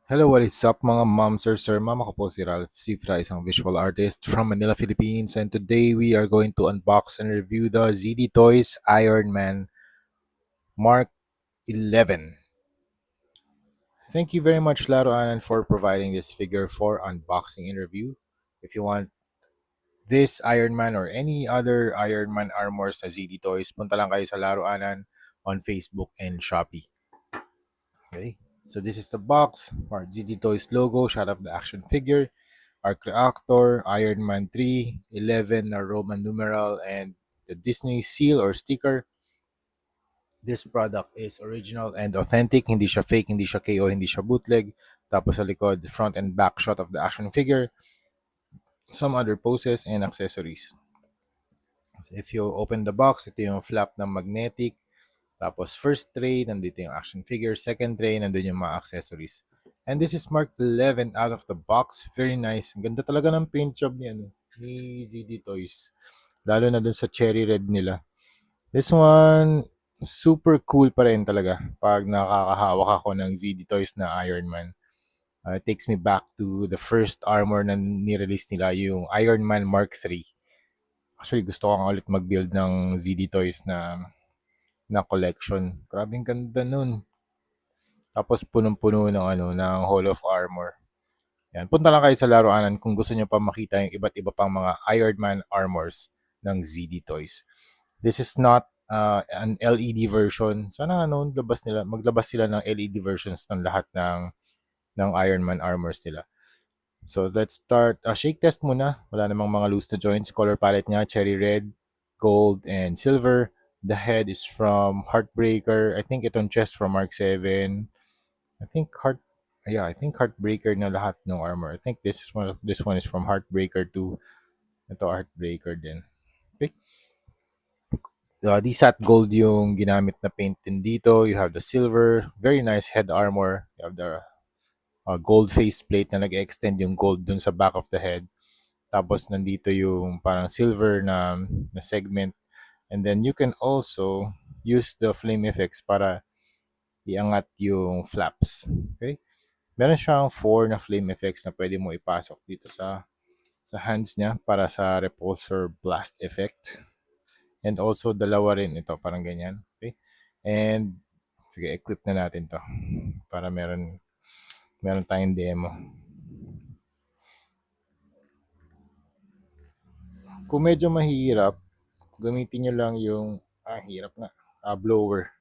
Hello, what is up mga ma'am, sir? Ma'am, ako po si Ralph Cifra, isang visual artist from Manila, Philippines. And today we are going to unbox and review the ZD Toys Iron Man Mark 11. Thank you very much, Laro Anan, for providing this figure for unboxing and review. If you want this Iron Man or any other Iron Man armors na ZD Toys, punta lang kayo sa Laro Anan on Facebook and Shopee. Okay, so this is the box, our ZD Toys logo, shot of the action figure, Arc Reactor, Iron Man 3, 11 na Roman numeral, and the Disney seal or sticker. This product is original and authentic. Hindi siya fake, hindi siya KO, hindi siya bootleg. Tapos sa likod, front and back shot of the action figure, some other poses, and accessories. So if you open the box, ito yung flap ng magnetic. Tapos first tray, nandito yung action figure. Second tray, nandun yung mga accessories. And this is Mark 11 out of the box. Very nice. Ang ganda talaga ng paint job ni, ni ZD Toys. Lalo na dun sa cherry red nila. This one, super cool pa rin talaga pag nakakahawak ako ng ZD Toys na Iron Man. It takes me back to the first armor na nirelease nila, yung Iron Man Mark 3. Actually, gusto ko nga ulit mag-build ng ZD Toys na collection. Grabe ang ganda nun. Tapos punong-puno ng ng Hall of Armor. Yan, punta lang kayo sa laruanan kung gusto niyo pa makita yung iba't iba pang mga Iron Man armors ng ZD Toys. This is not an LED version. Sana maglabas sila ng LED versions ng lahat ng Iron Man armors nila. So let's start. Shake test muna. Wala namang mga loose na joints. Color palette niya, cherry red, gold, and silver. The head is from Heartbreaker. I think itong chest from Mark 7. I think I think Heartbreaker na lahat ng armor. I think this one is from Heartbreaker 2. Ito Heartbreaker din. Okay. The sat gold yung ginamit na paint din dito. You have the silver, very nice head armor. You have the gold face plate na nag-extend yung gold dun sa back of the head. Tapos nandito yung parang silver na segment. And then you can also use the flame effects para iangat yung flaps. Okay? Meron siyang 4 na flame effects na pwede mo ipasok dito sa hands niya para sa repulsor blast effect. And also dalawa rin ito, parang ganyan. Okay? And sige, equip na natin 'to para meron tayong demo. Kung medyo mahirap, gamitin niyo lang yung hirap nga, blower.